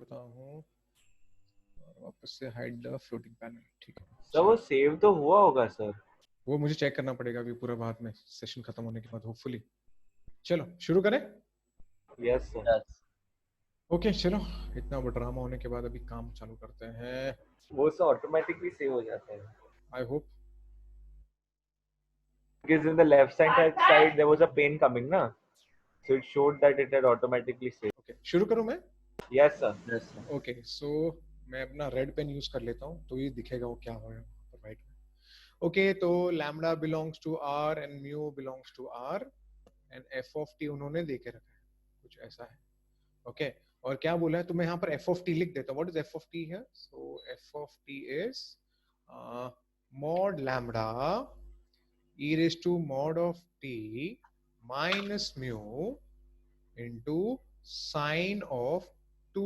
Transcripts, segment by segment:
करता हूँ और वापस से हाइड द फ्लोटिंग पैनल। ठीक है सर वो सेव तो हुआ होगा सर। वो मुझे चेक करना पड़ेगा अभी पूरा बाद में सेशन खत्म होने के बाद होपफुली। चलो शुरू करें। Yes sir. ओके चलो इतना ड्रामा होने के बाद अभी काम चालू करते हैं। वो सर ऑटोमेटिकली सेव हो जाता है। I hope Because in the left side there was a pane coming ना, so it showed that it had automatically saved. Okay शुरू करूं मैं? Yes sir. Yes, sir. Okay so मैं अपना रेड पेन यूज कर लेता हूँ तो ये दिखेगा वो क्या होगा राइट में। ओके तो lambda belongs to R and mu belongs to R and f of t उन्होंने दे के रखा है कुछ ऐसा है। ओके और क्या बोला है तो मैं यहाँ पर एफ ऑफ टी लिख देता हूँ। What is F of T है? So F of T is mod lambda e raised to mod of t minus mu into sine of 2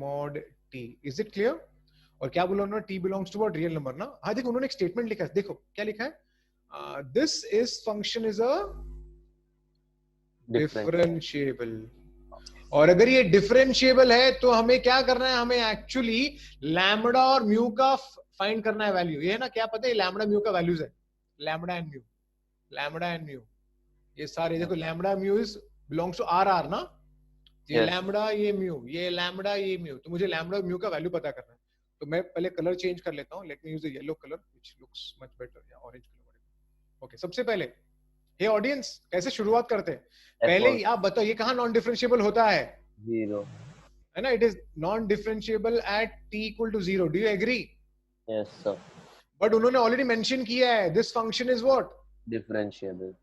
mod t. Is it clear? और क्या बोला उन्होंने? t belongs to what? Real number ना। हाँ देखो उन्होंने एक स्टेटमेंट लिखा है, देखो क्या लिखा है? This is function is a differentiable। और अगर ये डिफरेंशिएबल है तो हमें क्या करना है? हमें एक्चुअली लैम्बडा और म्यू का फाइंड करना है वैल्यू। ये है ना, क्या पता है लैम्बडा म्यू का वैल्यूज है, lambda and mu, lambda and mu ये सारे देखो। Lambda mu is belongs to R R ना, ये लैम्बडा ये म्यू, ये लैम्बडा ये म्यू, तो मुझे लैम्बडा म्यू का वैल्यू पता करना है। तो मैं पहले कलर चेंज कर लेता हूं। Let me use the yellow colour which looks much better, या ऑरेंज कलर। ओके सबसे पहले हे ऑडियंस कैसे शुरुआत करते हैं? पहले आप बताओ ये कहां नॉन डिफरेंशिएबल होता है? जीरो है ना, it is non differentiable at t equal to 0। Do you agree? Yes sir. But उन्होंने ऑलरेडी मेंशन किया है this function is what? Differentiable.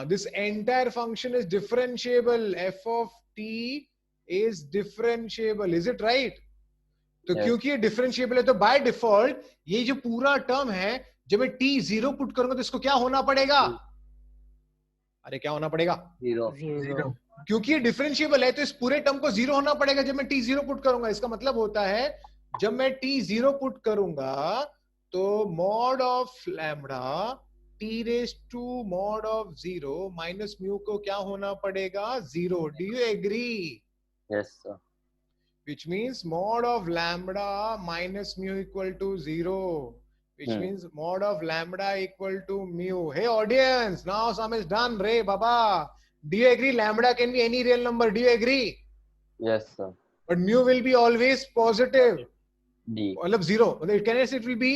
This entire function is differentiable. F of t is differentiable. Is it right? तो Yes. क्योंकि ये differentiable है तो by default ये जो पूरा टर्म है जब मैं t 0 पुट करूंगा तो इसको क्या होना पड़ेगा? अरे क्या होना पड़ेगा? जीरो। क्योंकि ये differentiable है तो इस पूरे टर्म को 0 होना पड़ेगा जब मैं t 0 पुट करूंगा। इसका मतलब होता है जब मैं t 0 पुट करूंगा तो mod of lambda t raised to mod of 0 minus mu को क्या होना पड़ेगा? 0। Do you agree? Yes sir. Which means mod of lambda minus mu equal to 0. Which means mod of lambda equal to mu. Hey audience, now sum is done. Ray Baba, do you agree lambda can be any real number? Do you agree? Yes sir. But mu will be always positive. D. मतलब 0. It will be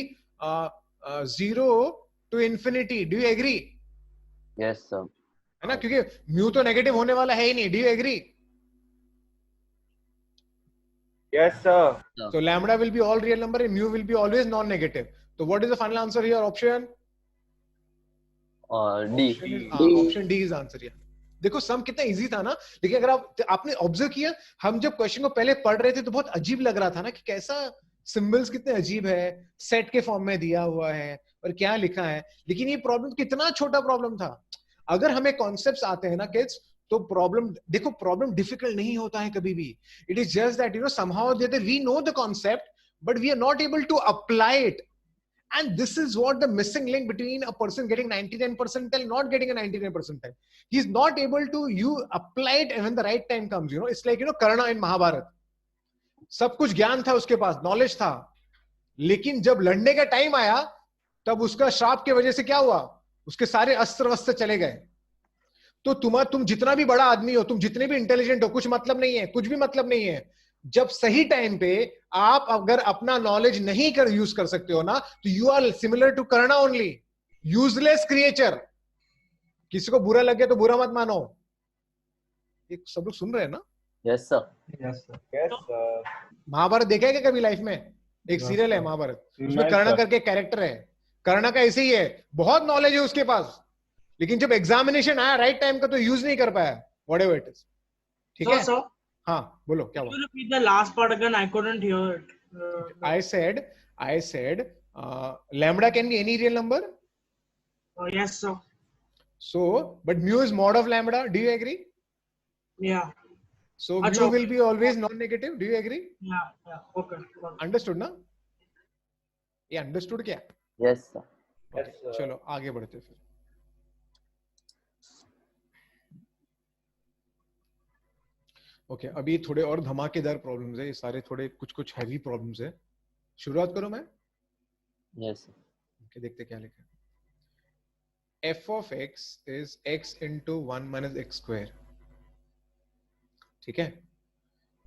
0 to infinity. Do you agree? Yes sir. है ना, क्योंकि mu तो negative होने वाला है ही नहीं। Do you agree? Yes sir. So lambda will be all real number and mu will be always non negative. So what is the final answer here? Option D. Option D is answer here. देखो सम कितना easy था ना। लेकिन अगर आपने observe किया, हम जब क्वेश्चन को पहले पढ़ रहे थे तो बहुत अजीब लग रहा था ना कि कैसा सिंबल्स कितने अजीब है, सेट के फॉर्म में दिया हुआ है और क्या लिखा है। लेकिन ये प्रॉब्लम कितना छोटा प्रॉब्लम था। अगर हमें कॉन्सेप्ट्स आते हैं ना किड्स तो प्रॉब्लम देखो, प्रॉब्लम डिफिकल्ट नहीं होता है कभी भी। It is just that somehow that we know the concept but we are not able to apply it. And this is what the missing link between a person getting 99 percentile not getting a 99 percentile. He's not able to apply it when the right time comes. It's like Karna in Mahabharat. सब कुछ ज्ञान था उसके पास, knowledge था, लेकिन जब लड़ने का टाइम आया तब उसका श्राप की वजह से क्या हुआ? उसके सारे अस्त्र वस्त्र चले गए। तो तुम जितना भी बड़ा आदमी हो, तुम जितने भी इंटेलिजेंट हो, कुछ मतलब नहीं है, कुछ भी मतलब नहीं है। जब सही टाइम पे आप अगर अपना नॉलेज नहीं यूज कर सकते हो ना तो you are similar to Karna only, useless creature. किसी को बुरा लगे तो बुरा मत मानो। ये सब लोग सुन रहे हैं ना? Yes sir. Yes sir. Yes sir. Mahabharat देखा है क्या कभी लाइफ में? एक सीरियल है महाभारत, उसमें कर्ण करके कैरेक्टर है। कर्ण का ऐसे ही है, बहुत नॉलेज है उसके पास, लेकिन जब एग्जामिनेशन आया राइट टाइम का तो यूज नहीं कर पाया। Whatever it is. ठीक है? सर हाँ बोलो क्या Can you repeat the last part again? I couldn't hear it. I said lambda can be any real number. Yes sir. So but mu is mod of lambda. Do you agree? Yeah. So mu will be always non-negative. Do you agree? Yeah. Okay. Understood ना? ये understood क्या? Yes sir. Yes sir. चलो आगे बढ़ते फिर। Okay अभी थोड़े और धमाकेदार प्रॉब्लम्स है, ये सारे थोड़े कुछ कुछ हैवी प्रॉब्लम्स है। शुरुआत करूं मैं? Yes, sir. ओके देखते क्या लिखा है। f of x is x into 1 minus x square, ठीक है,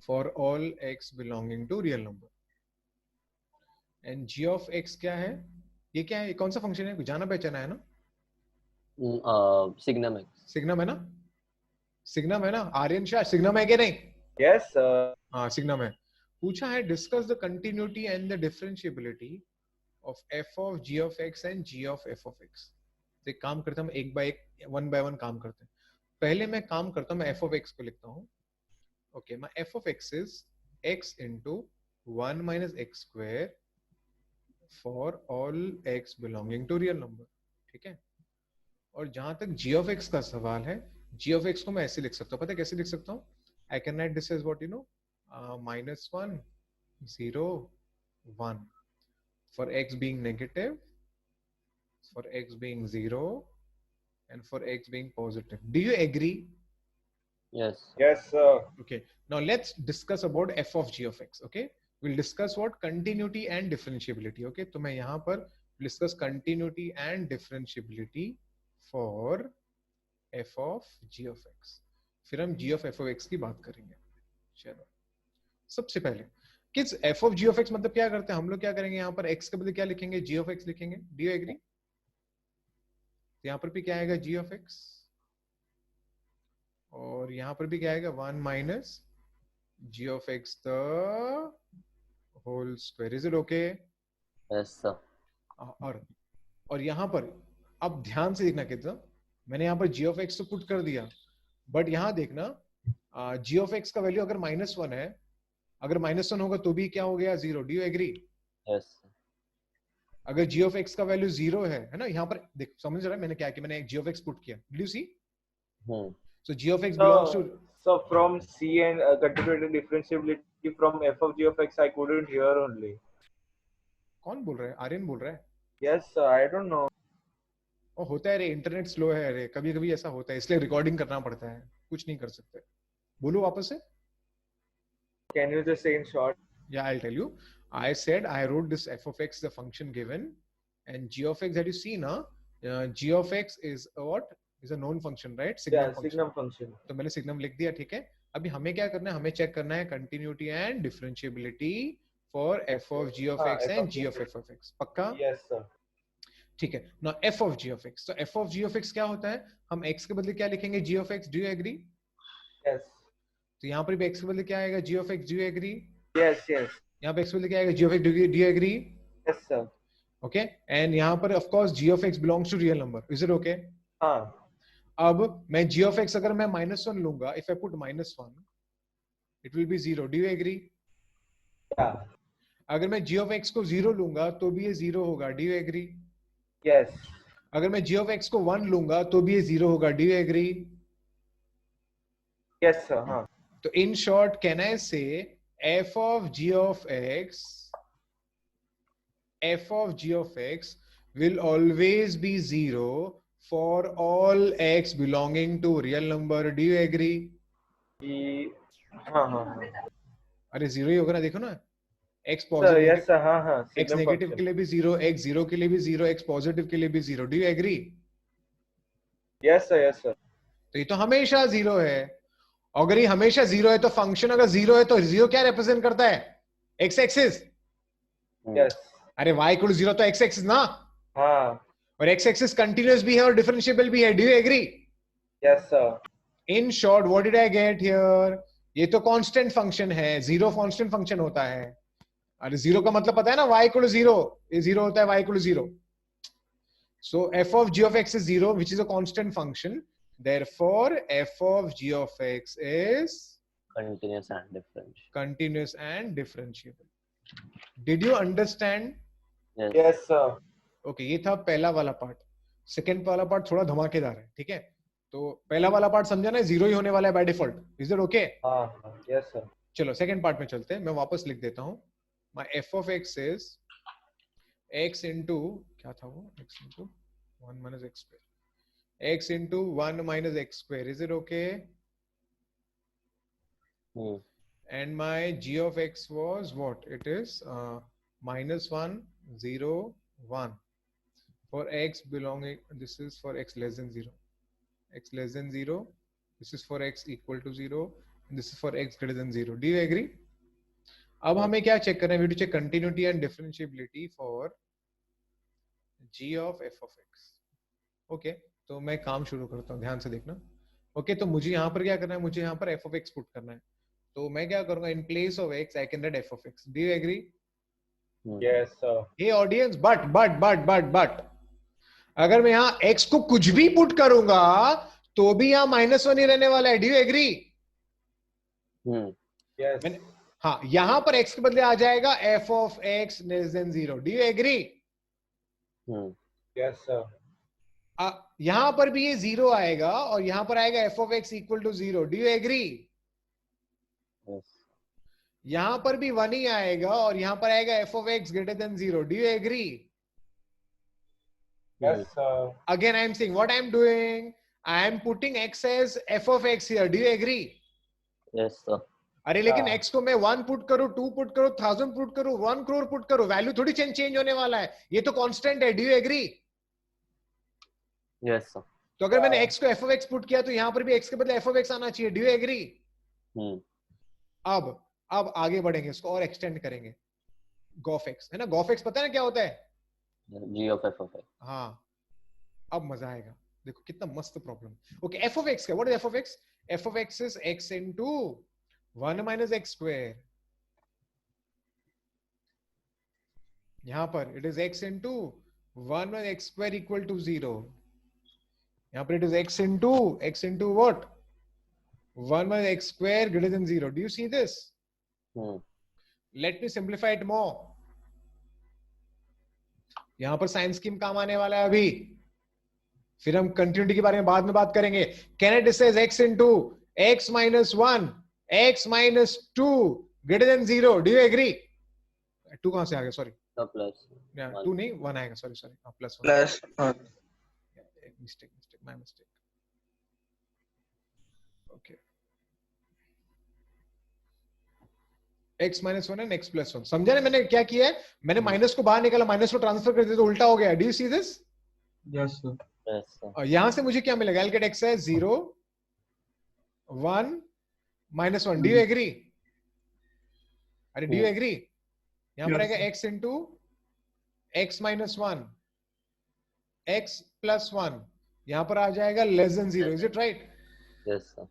for all x belonging to real number, and g of x क्या है? ये क्या है, ये कौन सा फंक्शन है, जाना पहचाना है ना? Signum X. सिग्नम है ना? सिग्नम है ना? आर्यन शाह सिग्नम है कि नहीं? Yes, हाँ सिग्नम है। पूछा है discuss the continuity and the differentiability of f of g of x and g of f of x। तो एक काम करते हैं हम एक बाय एक, वन बाय वन काम करते हैं। पहले मैं काम करता हूँ, मैं f of x को लिखता हूँ। Okay my f of x is x into 1 minus x square for all x belonging to real number, ठीक है। और जहां तक g of x का सवाल है, g of x को मैं ऐसे लिख सकता हूँ, पता है कैसे लिख सकता हूँ? I can write this as what you know, -1 0 1 for x being negative, for x being 0 and for x being positive. Do you agree? Yes. yes, Okay, now let's discuss about f of g of x. Okay, we'll discuss what continuity and differentiability. Okay, तो मैं यहाँ पर discuss continuity and differentiability for f of g of x, फिर हम g of f of x की बात करेंगे। चलो सबसे पहले किस f of g of x मतलब क्या करते हैं हम लोग, क्या करेंगे यहाँ पर x के बदले क्या लिखेंगे, g of x लिखेंगे। Do you agree? तो यहाँ पर भी क्या आएगा, g of x, और यहाँ पर भी क्या आएगा, 1 minus g of x the whole square। Is it okay? Yes, sir. और यहाँ पर अब ध्यान से देखना कितना, मैंने यहाँ पर g of x तो पुट कर दिया, बट यहाँ देखना g of x का वैल्यू अगर -1 है, अगर -1 होगा तो भी क्या हो गया, 0। Do you agree? Yes, sir. अगर g of x का वैल्यू 0 है ना, यहाँ पर देख समझ रहा है मैंने क्या किया, मैंने एक g of x पुट किया। Did you see? So g of x belongs to, so from C and continuity and differentiability from f of g of x, I couldn't hear only. कौन बोल रहा है, आर्यन बोल रहा है? Yes, I don't know. और होता है रे, इंटरनेट स्लो है रे, कभी कभी ऐसा होता है, इसलिए रिकॉर्डिंग करना पड़ता है, कुछ नहीं कर सकते। बोलो वापस से। Can you just say in short? Yeah, I'll tell you. I said I wrote this f of x, the function given, and g of x that you see now, g of x is a what? Is a known function, right? Signum Yeah, function. signum function. तो मैंने signum लिख दिया, ठीक है। अभी हमें क्या करना है, हमें चेक करना है continuity and differentiability for f of g of x and g of f of x। पक्का? Yes, sir. ठीक है। now f of g of x, तो f of g of x क्या होता है, हम x के बदले क्या लिखेंगे, g of x। do you agree? Yes. तो यहाँ पर भी x के बदले क्या आएगा, g of x। do you agree? Yes, yes. यहाँ पे x के बदले क्या आएगा, g of x। do you agree? Yes, sir. Okay, and यहाँ पर of course g of x belongs to real number. Is it okay? हाँ. अब मैं g of x अगर मैं -1 लूंगा, if I put -1 it will be 0. Do you agree? Yeah. अगर मैं g of x को 0 लूंगा तो भी ये 0 होगा। Do you agree? Yes. अगर मैं g of x को 1 लूंगा तो भी ये 0 होगा। Do you agree? Yes, sir. हाँ. तो in short can I say f of g of x will always be 0 for all x belonging to real number. Do you agree? हाँ हाँ. अरे 0 ही होगा ना, देखो ना, x Sir, positive, yes, sir. हाँ हाँ. x नेगेटिव के लिए भी 0, x 0 के लिए भी 0, x पॉजिटिव के लिए भी 0। Do you agree? Yes, sir. Yes, sir. तो ये तो हमेशा 0 है। अगर ये हमेशा 0 है तो फंक्शन अगर 0 है तो 0 क्या रिप्रेजेंट करता है, x एक्सिस। Yes. अरे y इक्वल 0 तो x एक्सिस ना, हाँ. और x एक्सिस कंटीन्यूअस भी है और डिफरेंशिएबल भी है। Do you agree? Yes, sir. In short what did I get here, ये तो कांस्टेंट फंक्शन है, 0 कांस्टेंट फंक्शन होता है। अरे 0 का मतलब पता है ना, y इक्वल 0, ये 0 होता है, y equal 0। So f of g of x is 0, which is a constant function. Therefore, f of g of x is Continuous and differential. continuous and differentiable. Did you understand? Yes. Yes, sir. Okay, ये था पहला वाला part. Second वाला part थोड़ा धमाकेदार है, ठीक है। तो पहला वाला पार्ट समझा ना, 0 ही होने वाला है by default. Is it okay? हाँ. Yes, sir. चलो सेकेंड पार्ट में चलते हैं, मैं वापस लिख देता हूँ। My f of x is x into, क्या था वो, x into 1 minus x square, x into 1 minus x square। Is it okay? and my g of x was what? It is -1, 0, 1 for x belonging. This is for x less than 0. X less than 0. This is for x equal to 0. And this is for x greater than 0. Do you agree? अब हमें क्या check करना है? We have to check continuity and differentiability for g of f of x. Okay, तो मैं काम शुरू करता हूँ, ध्यान से देखना. Okay, तो मुझे यहाँ पर क्या करना है? मुझे यहाँ पर f of x पुट करना है. तो मैं क्या करूँगा? In place of x, I can write f of x. Do you agree? Yes, sir. Hey audience, but अगर मैं यहाँ x को कुछ भी पुट करूंगा तो भी यहाँ -1 ही रहने वाला है. Do you agree? Yes. हाँ, यहां पर x के बदले आ जाएगा f of x less than 0. Do you agree? Yes, sir. यहां पर भी ये 0 आएगा और यहां पर आएगा f of x equal to 0. Do you agree? Yes. यहां पर भी 1 ही आएगा और यहां पर आएगा f of x greater than 0. Do you agree? Yes, sir. Again, I am saying what I am doing. I am putting x as f of x here. Do you agree? Yes, sir. अरे लेकिन x को मैं 1 put करूं, 2 put करूं, 1000 put करूं, 1 crore put करूं, value थोड़ी change होने वाला है. ये तो कांस्टेंट है. Do you agree? Yes, sir. तो अगर मैंने x को f of x पुट किया तो यहां पर भी x के बदले f of x आना चाहिए. Do you agree? अब आगे बढ़ेंगे, इसको और एक्सटेंड करेंगे. गॉफ x है ना. गॉफ x पता है ना क्या होता है? G of f of x. हाँ, अब मजा आएगा. देखो कितना मस्त problem. Okay, f of x क्या? What is f of x? f of x is x into 1 minus x square. यहां पर it is x into 1 minus x square equal to 0. यहां पर it is x into what? 1 minus x square greater than 0. Do you see this? Let me simplify it more. यहां पर sign scheme काम आने वाला है अभी. फिर हम कंटिन्यूटी के बारे में बाद में बात करेंगे. Can I say x into x minus 1 x minus 2 greater than 0? Do you agree? 2 कहां से आ गया? Sorry, Plus. 2 नहीं, 1 आएगा. Sorry, plus 1. Plus. Mistake, my mistake. Okay. x minus 1 and x plus 1. समझा ना मैंने क्या किया है? मैंने माइनस को बाहर निकाला, माइनस को ट्रांसफर कर दिया तो उल्टा हो गया. Do you see this? Yes, sir. Yes, sir. और यहां से मुझे क्या मिलेगा? I'll get x as 0 1 minus 1. Do you agree? अरे do you agree? यहां पर Yes. आएगा x into x minus 1 x plus 1. यहां पर आ जाएगा less than 0. Is it right? Yes, sir.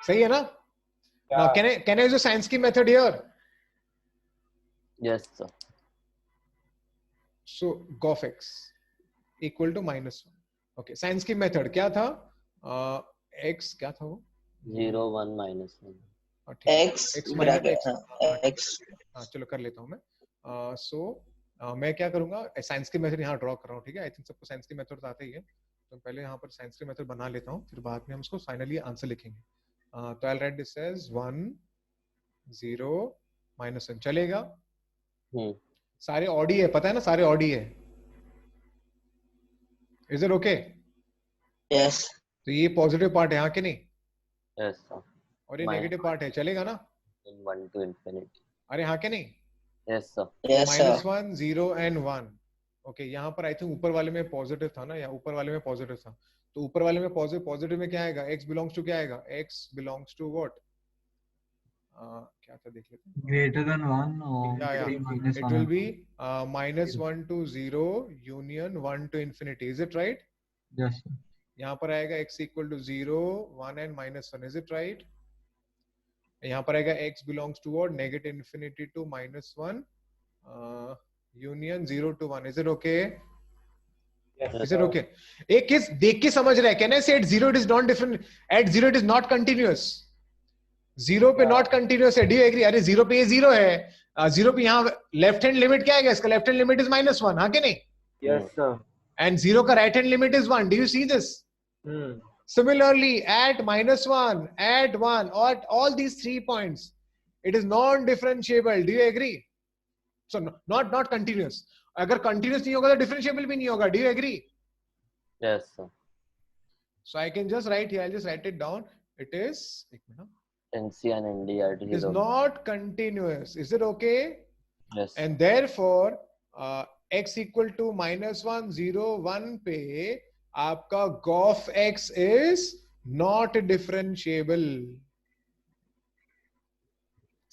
सही है ना? Now can I use the sign scheme method here? Yes, sir. So gof x equal to -1. Okay, sign scheme method क्या था? x क्या था वो? 0, 1, -1. ठीक है. x minus x. x हाँ, चलो कर लेता हूँ मैं. So मैं क्या करूंगा? साइंस की मेथड यहाँ ड्रॉ कर रहा हूँ. ठीक है, आई थिंक सबको साइंस की मेथड आते ही है. तो पहले यहाँ पर साइंस की मेथड बना लेता हूँ, फिर बाद में हम इसको फाइनली आंसर लिखेंगे. तो आई राइट दिस एज 1 0 -1. चलेगा? सारे ऑडी है, पता है ना, सारे ऑडी है. Is it okay? yes तो ये पॉजिटिव पार्ट है यहाँ के नहीं, Yes, sir. और ये Minus. नेगेटिव पार्ट है. चलेगा ना? In 1 to infinity. अरे हाँ के नहीं? Yes, sir. yes sir -1 0 and 1. Okay, यहाँ पर आई थिंक ऊपर वाले में पॉजिटिव था ना, या ऊपर वाले में पॉजिटिव था. तो ऊपर वाले में पॉजिटिव में क्या आएगा? x बिलोंग्स टू क्या आएगा? x belongs to what? क्या था देख लेते हैं. Greater than 1 or Yeah. minus It 1. will be -1 to 0 union 1 to infinity. Is it right? Yes, sir. यहाँ पर आएगा x equal to 0 1 and -1. Is it right? यहाँ पर आएगा x belongs to what? Negative infinity to -1 union 0 to 1. Is it okay? Yes, Is it okay? एक किस देख के समझ रहा है? Can I say at 0 it is not different? At 0 it is not continuous. 0 पे not continuous है. Do you agree? अरे 0 पे ये 0 है. 0 पे यहाँ लेफ्ट हैंड लिमिट क्या है? इसका लेफ्ट हैंड लिमिट इज -1. हाँ कि नहीं? Yes, sir. And 0 का right hand limit is 1. Do you see this? Similarly, at -1, at 1, or at all these 3 points, it is non-differentiable. Do you agree? So not continuous. अगर continuous नहीं होगा तो differentiable भी नहीं होगा. Do you agree? Yes, sir. So I can just write here. I'll just write it down. It is एक minute. NC and ND at It is 0. not continuous. Is it okay? Yes. And therefore x equal to -1 0 1 पे आपका gof x is not differentiable.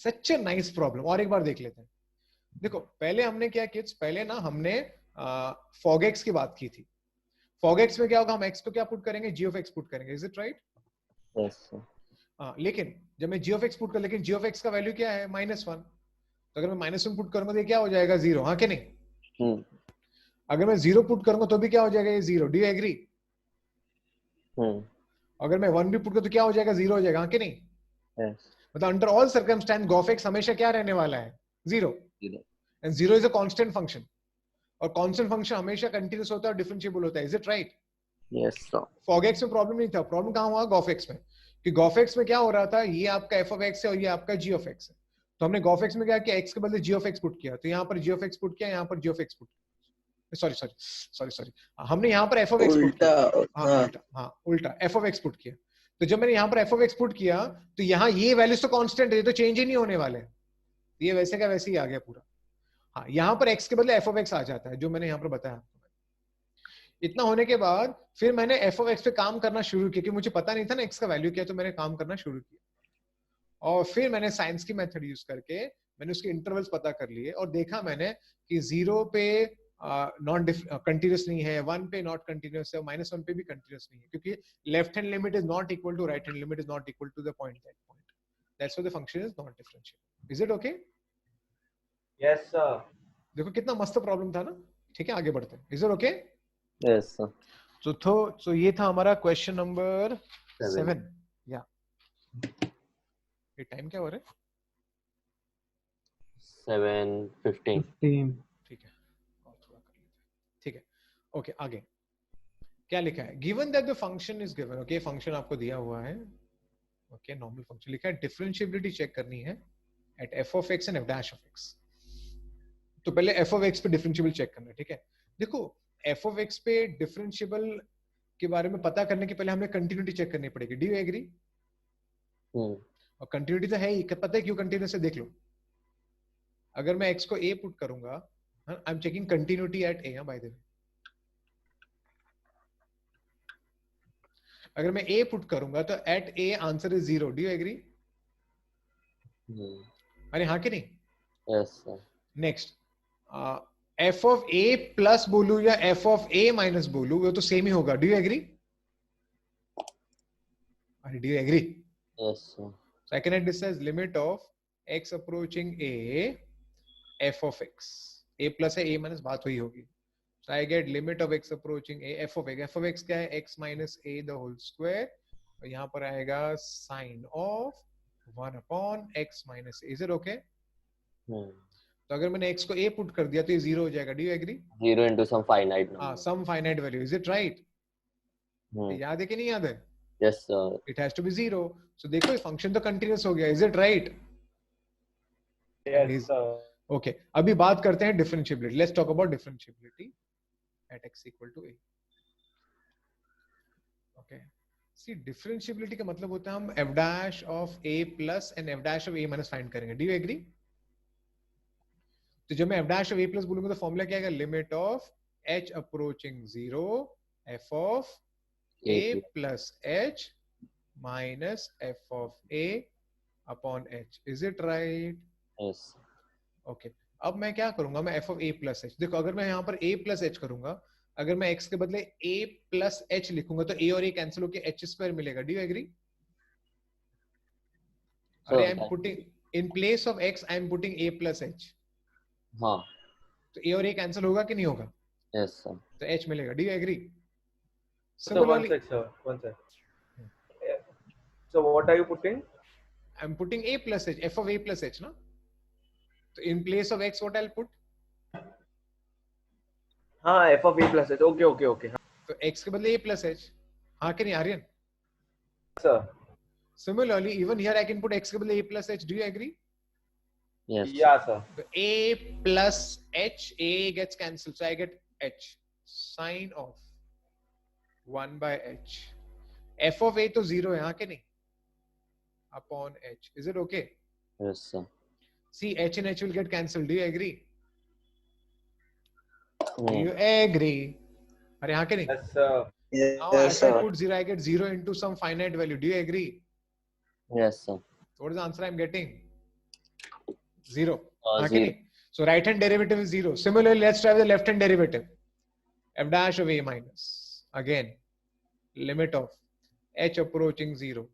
Such a nice problem. और एक बार देख लेते हैं. देखो पहले हमने क्या किया, पहले ना हमने fog x की बात की थी. fog x में क्या होगा, हम x को क्या पुट करेंगे, g of x पुट करेंगे. Is it right? Yes, sir. लेकिन जब मैं g of x पुट कर, लेकिन g of x का वैल्यू क्या है, -1. तो अगर मैं -1 पुट करूंगा तो ये क्या हो जाएगा, 0. हाँ कि नहीं? अगर मैं 0 पुट करूंगा तो भी क्या हो जाएगा, ये 0. Do you agree? अगर मैं 1 भी पुट करूं तो क्या हो जाएगा, 0 हो जाएगा. हाँ कि नहीं? Yes. मतलब अंडर ऑल सर्कमस्टेंस गोफ एक्स हमेशा क्या रहने वाला है, 0. 0. And 0 is a constant function, और कांस्टेंट फंक्शन हमेशा कंटीन्यूअस होता है और डिफरेंशिएबल होता है. Is it right? Yes, sir. Fog x में प्रॉब्लम नहीं था. प्रॉब्लम कहां हुआ, गोफ एक्स में. कि गोफ एक्स में क्या हो रहा था, ये आपका एफ ऑफ एक्स है और ये आपका जी ऑफ एक्स है. तो हमने गोफ एक्स में क्या किया, एक्स के बदले जी ऑफ एक्स पुट किया. तो यहाँ पर जी ऑफ एक्स पुट किया, यहाँ पर जी ऑफ एक्स पुट किया. सॉरी हमने यहाँ पर एफ ऑफ एक्स पुट किया. उल्टा एफ ऑफ एक्स पुट किया. तो जब मैंने यहाँ पर एफ ऑफ एक्स पुट किया तो यहाँ ये वैल्यूज तो कांस्टेंट है, ये तो चेंज ही नहीं होने वाले. ये वैसे का वैसे ही आ गया पूरा. हाँ, यहाँ पर एक्स के बदले एफ ऑफ एक्स आ जाता है, जो मैंने यहाँ पर बताया. इतना होने के बाद फिर मैंने एफ ऑफ एक्स पे काम करना शुरू किया, क्योंकि मुझे पता नहीं था ना एक्स का वैल्यू क्या है. तो मैंने काम करना शुरू किया और फिर मैंने साइंस की मेथड यूज करके मैंने उसके इंटरवल्स पता कर लिए और देखा मैंने कि 0 पे नॉन कंटिन्यूस नहीं है, 1 पे नॉट कंटिन्यूस है, -1 पे भी कंटिन्यूस नहीं है, क्योंकि left hand limit is not equal to right hand limit is not equal to the point. That's why the function is not differentiable. Is it okay? Yes, sir. देखो कितना मस्त problem था ना. ठीक है, आगे बढ़ते हैं. Is it okay? Yes, sir. तो ये था हमारा क्वेश्चन नंबर 7. या ये टाइम क्या हो रहा है? 7:15. 15. ठीक है, और थोड़ा कर लेते हैं. ठीक है, ओके. आगे क्या लिखा है, given that the function is given. Okay, function आपको दिया हुआ है. ओके, नॉर्मल फंक्शन लिखा है. डिफरेंशिएबिलिटी चेक करनी है at f of x and f dash of x. तो पहले एफ ऑफ एक्स पे डिफरेंशिएबल चेक करना है. ठीक है, देखो एफ ऑफ एक्स पे डिफरेंशिएबल के बारे में पता करने के पहले हमें कंटिन्यूटी चेक करनी पड़ेगी. Do you agree? और कंटिन्यूटी तो है ही, पता है क्यों कंटिन्यूस है, देख लो. अगर मैं x को a पुट करूंगा, I am checking continuity at a. By the way, अगर मैं a पुट करूंगा तो at a answer is 0. Do you agree? अरे हाँ कि नहीं? Yes, sir. Next, f of a plus बोलू या f ऑफ a माइनस बोलू, वो तो सेम ही होगा. Do you agree? अरे do you agree? Yes, sir. So I can write this as limit of x approaching a f of x. a plus है, a minus बात हुई होगी. So I get limit of x approaching a f of x. f of x क्या है? x minus a the whole square. और यहाँ पर आएगा sin of 1 upon x minus a. Is it okay? तो अगर मैंने x को a पुट कर दिया तो ये 0 हो जाएगा. Do you agree? 0 into some finite number. हाँ, some finite value. Is it right? याद है कि नहीं याद है? Yes, sir. It has to be 0. So देखो ये फंक्शन तो कंटिन्यूस हो गया. Is it right? Yes, sir. Okay, अभी बात करते हैं differentiability. Let's talk about differentiability at x equal to a. Okay, see differentiability का मतलब होता है हम f dash of a plus and f dash of a minus find करेंगे. Do you agree? तो जब मैं f dash of a plus बोलूंगा तो फॉर्मूला क्या आएगा, limit of h approaching 0 f of a plus h minus f of a upon h. Is it right? Yes. Okay, अब मैं क्या करूंगा, मैं f of a plus h. देखो अगर मैं यहाँ पर a प्लस h करूंगा, अगर मैं x के बदले a प्लस h लिखूंगा तो a और a कैंसिल होकर h स्क्वायर मिलेगा. Do you agree? अरे I am putting in place of x, I am putting a plus h. हाँ. तो a और a कैंसिल होगा कि नहीं होगा? Yes, sir. तो h मिलेगा. Do you agree? So one sec, sir. One sec. So what are you putting? I am putting a plus h, f of a plus h ना. तो इन place of x what I will put? हाँ, f of a plus h. Okay, okay, okay. तो x के बदले a plus h. हाँ कि नहीं Aryan? Sir. Similarly, even here I can put x के बदले a plus h. Do you agree? Yes. Yeah, sir. So a plus h, a gets cancelled, so I get h. Sine of 1 by h. f of a तो 0 है, हाँ कि नहीं? upon h. Is it okay? Yes, sir. See, h and h will get cancelled. Do you agree? Do Hmm. you agree? अरे हाँ के नहीं? Yes, sir. Now Yes, as I sir. put 0, I get 0 into some finite value. Do you agree? Yes, sir. So what is the answer I'm getting? 0. हाँ के Zero. नहीं? So right hand derivative is 0. Similarly, let's try with the left hand derivative. F dash of a minus. Again, limit of h approaching 0.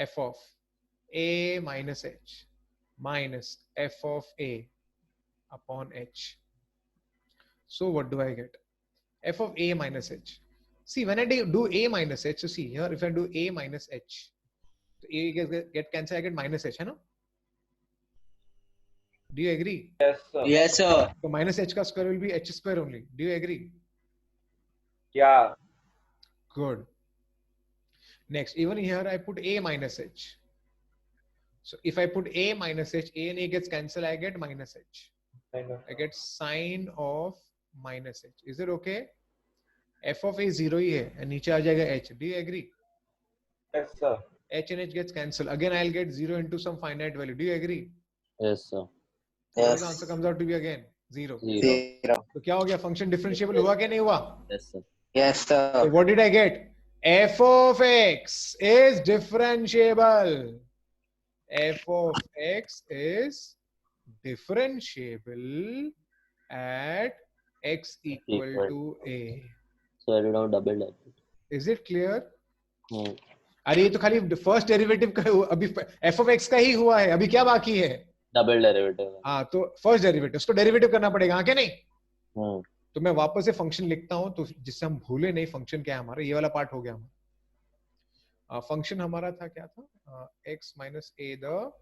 F of a minus h minus f of a upon h. So what do I get? F of a minus h. See, when I do a minus h, so see here, if I do a minus h, so a get cancelled, I get minus h, है ना? Do you agree? Yes, sir. Yes, sir. So minus h ka square will be h square only. Do you agree? Yeah. Good. Next, even here I put a minus h. So if I put a minus h, a and a gets cancelled, I get minus h. Kind of. I get sine of minus h. Is it okay? F of a 0 ही है and नीचे आ जाएगा h. Do you agree? Yes, sir. H and h gets cancelled. Again, I'll get 0 into some finite value. Do you agree? Yes, sir. What Yes. the answer comes out to be again? 0. 0. 0. तो क्या हो गया? Function differentiable हुआ क्या नहीं हुआ? Yes, sir. Yes, So sir. what did I get? F of x is differentiable. F of x is differentiable at x equal to a. So I did not double that. Is it clear? Hmm. अरे ये तो खाली first derivative का अभी f of x का ही हुआ है. अभी क्या बाकी है? Double derivative. हाँ, तो फर्स्ट डेरिवेटिव उसको डेरिवेटिव करना पड़ेगा, हाँ क्या नहीं? Hmm. तो मैं वापस से फंक्शन लिखता हूं तो जिससे हम भूले नहीं फंक्शन क्या है हमारा. ये वाला पार्ट हो गया हमारा. फंक्शन हमारा था क्या था? x minus a the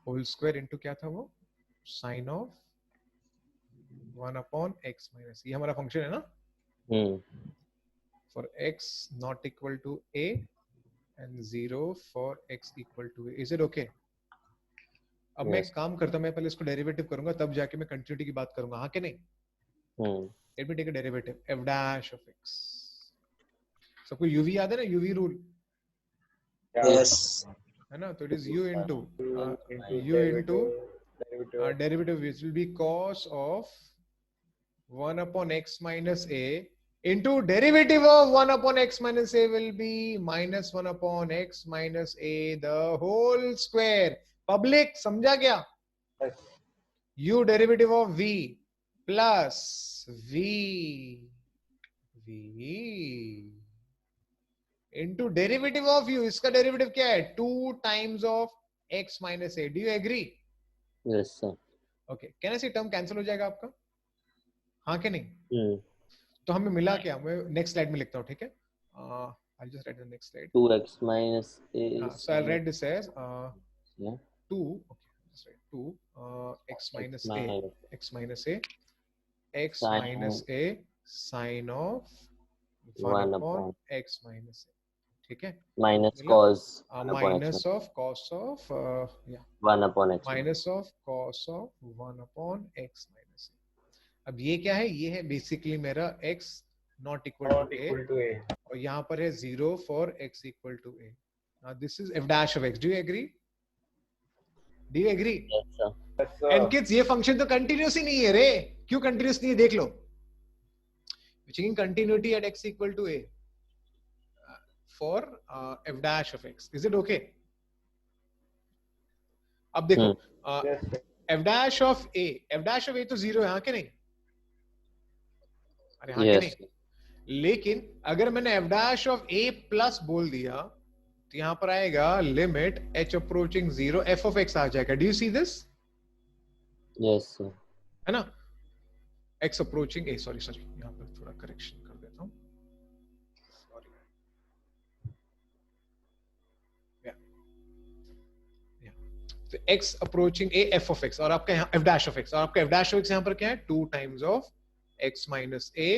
whole square into क्या था वो? Sine of 1 upon x minus. ये हमारा फंक्शन है ना? Hmm. For x not equal to a and 0 for x equal to a. Is it okay? अब मैं Yes. एक काम करता हूं, मैं पहले इसको डेरिवेटिव करूंगा तब जाके मैं कंटिन्यूटी की बात करूंगा, हाँ कि नहीं? Hmm. Let me take a derivative f dash of x. सबको uv याद है ना? uv rule Yeah. Yes. है ना? तो it is u into Into u into derivative. derivative which will be cos of 1 upon x minus a into derivative of 1 upon x minus a will be minus 1 upon x minus a the whole square. Public समझा क्या? Yes. u derivative of v plus v into derivative of u. इसका derivative क्या है? 2 times of x minus a. Do you agree? Yes, sir. Okay. Can I say term cancel हो जाएगा आपका? हाँ कि नहीं? Hmm. तो हमें मिला क्या? मैं नेक्स्ट स्लाइड में लिखता हूँ, ठीक है? I'll just write the next slide. 2x minus a. So I'll write this as Yeah. 2. Okay. Just write 2 x minus a. X minus a. X Sin minus of- a sine of 1 1 upon upon x minus a. ठीक है? minus मिला? cos 1 upon Minus x of cos of 1 upon x. minus of cos of 1 upon x minus a. अब ये क्या है? ये है basically मेरा x not equal Not to a equal to a. और यहाँ पर है 0 for x equal to a. Now this is f dash of x. Do you agree? Do you agree? Yes, sir. Yes, sir. And kids, ये function तो continuous ही नहीं है रे. क्यों कंटिन्यूस नहीं है? देख लो. Checking continuity at x equal to a for f dash of x. Is it okay? अब देखो Yes, sir. f dash of a तो 0 है, हाँ कि नहीं? अरे हाँ कि Yes. नहीं? लेकिन अगर मैंने f dash of a plus बोल दिया तो यहाँ पर आएगा limit h approaching 0 f of x आ जाएगा. Do you see this? Yes, sir. है ना? x approaching a. सॉरी यहाँ पर थोड़ा करेक्शन कर देता हूँ. तो x approaching a f of x और आपका यहाँ f dash of x और आपका f dash of x यहाँ पर क्या है? 2 times of x minus a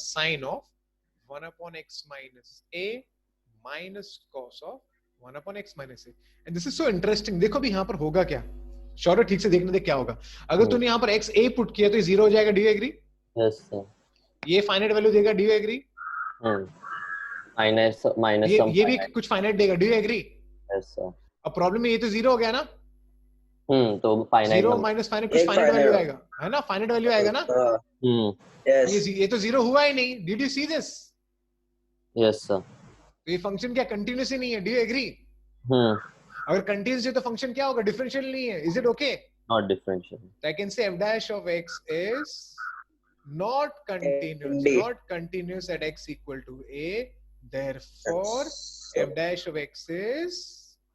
sine of 1 upon x minus a minus cos of 1 upon x minus a. And this is so interesting. देखो भी यहाँ पर होगा क्या? शौर्य ठीक से देखने दे क्या होगा. अगर तूने यहाँ पर x a पुट किया तो ये 0 हो जाएगा. Do you agree? Yes, sir. ये फाइनाइट वैल्यू देगा. Do you agree? Hmm. minus some ये भी finite. कुछ फाइनाइट देगा. Do you agree? Yes sir. अब प्रॉब्लम में ये तो जीरो हो गया ना. तो finite जीरो number. माइनस फाइनाइट कुछ एक फाइनाइट वैल्यू finite. आएगा, है ना? फाइनाइट वैल्यू आएगा ना. Yes. ये तो जीरो हुआ ही नहीं. Did you see this? Yes sir. तो ये फंक्शन क्या कंटिन्यूस ही नहीं है. Do you agree? अगर कंटिन्यूस है तो फंक्शन क्या होगा? डिफरेंशियल नहीं है. Is it okay? Not differential. I can say f dash of x is not continuous, ND. not continuous at x equal to a. Therefore, f dash of x is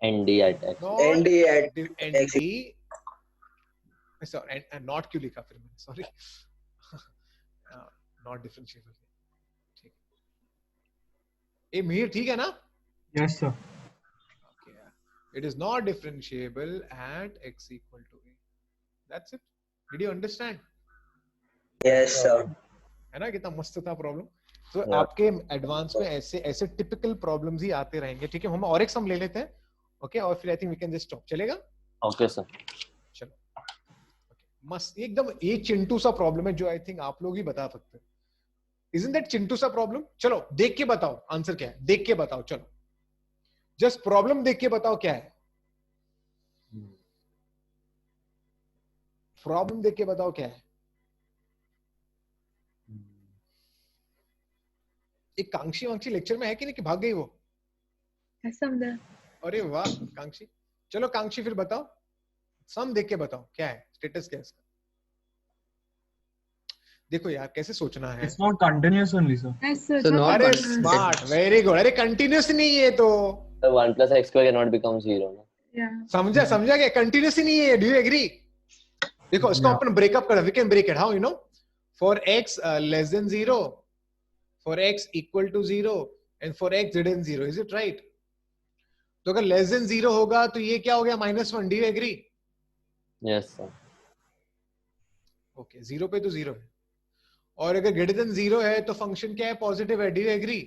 ND at x. not ND at ND. Sorry, and not क्यों लिखा फिर मैंने? Sorry, not differentiable. ठीक. ये मीर ठीक है ना? Yes, sir. Okay. It is not differentiable at x equal to a. That's it. Did you understand? Yes, sir. है ना? कितना मस्त था प्रॉब्लम. तो Yeah. आपके एडवांस में ऐसे टिपिकल प्रॉब्लम्स ही आते रहेंगे. ठीक है, हम और एक सम ले लेते हैं. ओके, और फिर I think we can just stop. चलेगा? Okay sir. चलो. मस्त एकदम एक चिंटू सा प्रॉब्लम है जो आई थिंक आप लोग ही बता सकते हैं. Isn't that चिंटू सा प्रॉब्लम? चलो देख के बताओ आंसर क्या है. देख के बताओ. चलो जस्ट प्रॉब्लम देख के बताओ क्या है. प्रॉब्लम देख के बताओ क्या है. एक कांक्षी वांक्षी लेक्चर में है कि नहीं कि भाग गई वो? समझा. अरे वाह कांक्षी. चलो कांक्षी फिर बताओ. सम देख के बताओ क्या है. स्टेटस क्या है इसका? देखो यार कैसे सोचना है. It's not continuous only, sir. So not अरे स्मार्ट, वेरी गुड. अरे कंटिन्यूस नहीं है तो. So 1 plus x square cannot become 0. No? Yeah. समझा क्या? कंटिन्यूस ही नहीं है. Do you agree? देखो इसको Yeah. अपन ब्रेकअप कर. We can break it. How? You know, for x less than 0, for x equal to 0 and for x greater than 0. Is it right? तो अगर लेस देन 0 होगा तो ये क्या हो गया? -1. Do you agree? Yes sir. Okay, 0 पे तो 0 है. और अगर ग्रेटर देन 0 है तो फंक्शन क्या है? पॉजिटिव है. Do you agree?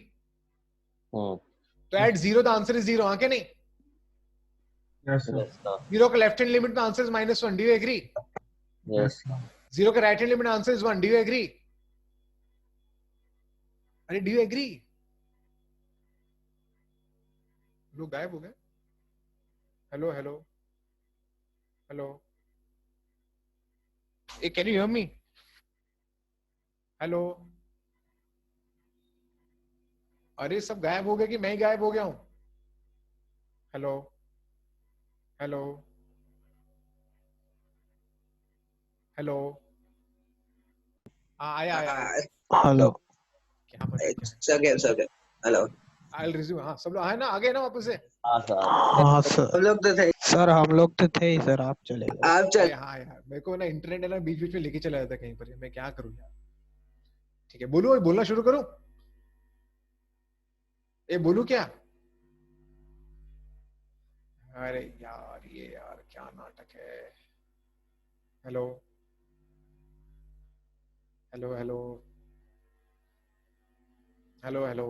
तो एट 0 द आंसर इज 0. हाँ क्या नहीं? Yes, sir. Yes sir. 0 का लेफ्ट हैंड लिमिट में answer is -1. Do you agree? Yes. Yes, sir. 0 का right hand limit answer is 1. Do you agree? अरे do you agree? लोग गायब हो गए. Hello hello hello. ए can you hear me? Hello. अरे सब गायब हो गए कि मैं ही गायब हो गया हूं? Hello hello hello. आया आया. Hello. क्या मजा क्या? It's okay. Hello. I will resume. हाँ सब लोग आए ना? आ गए ना वापस से? हाँ sir. हाँ सर. हम लोग तो थे. सर हम लोग तो थे ही सर. आप चले गए. आप चल. अरे हाँ यार, मेरे को ना इंटरनेट है ना बीच बीच में लेके चला जाता है कहीं पर. मैं क्या करूँ यार. ठीक है, बोलो. बोलना शुरू करूँ? ए बोलू क्या? अरे यार ये यार क्या नाटक है. Hello hello hello hello hello.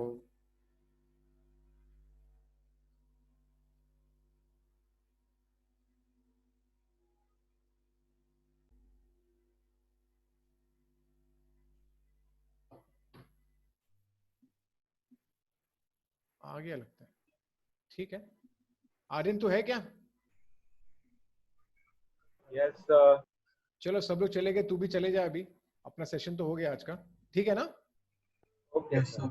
आ गया लगता है. ठीक है. आर्यन तो है क्या? Yes sir. चलो सब लोग चले गए, तू भी चले जा अभी. अपना सेशन तो हो गया आज का. ठीक है ना? Okay. Yes, sir.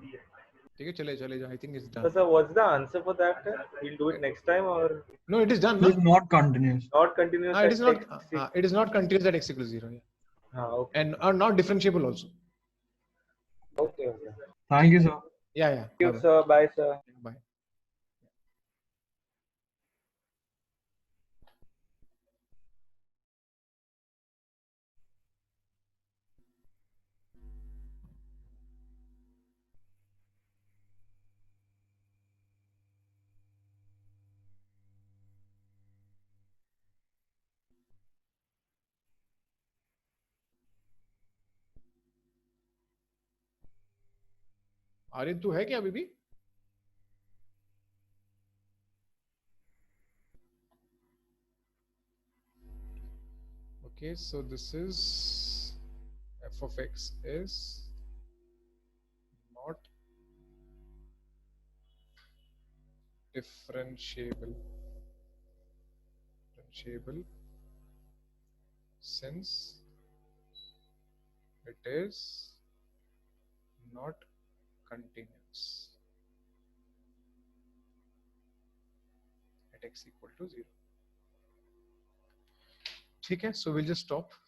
ठीक है, चले चले जा. I think it's So done. sir, what's the answer for that? We'll do it next time or no it is done It ना. is not continuous. not continuous? It is at not. x? It is not continuous at x equals 0. Okay. And are not differentiable also. Okay. Thank you, sir. Yeah. Thank you sir. Bye sir. Bye. Aryan तू है क्या अभी भी? Okay, so this is f of x is not differentiable since it is not continuous at x equal to 0. ठीक है, so we'll just stop.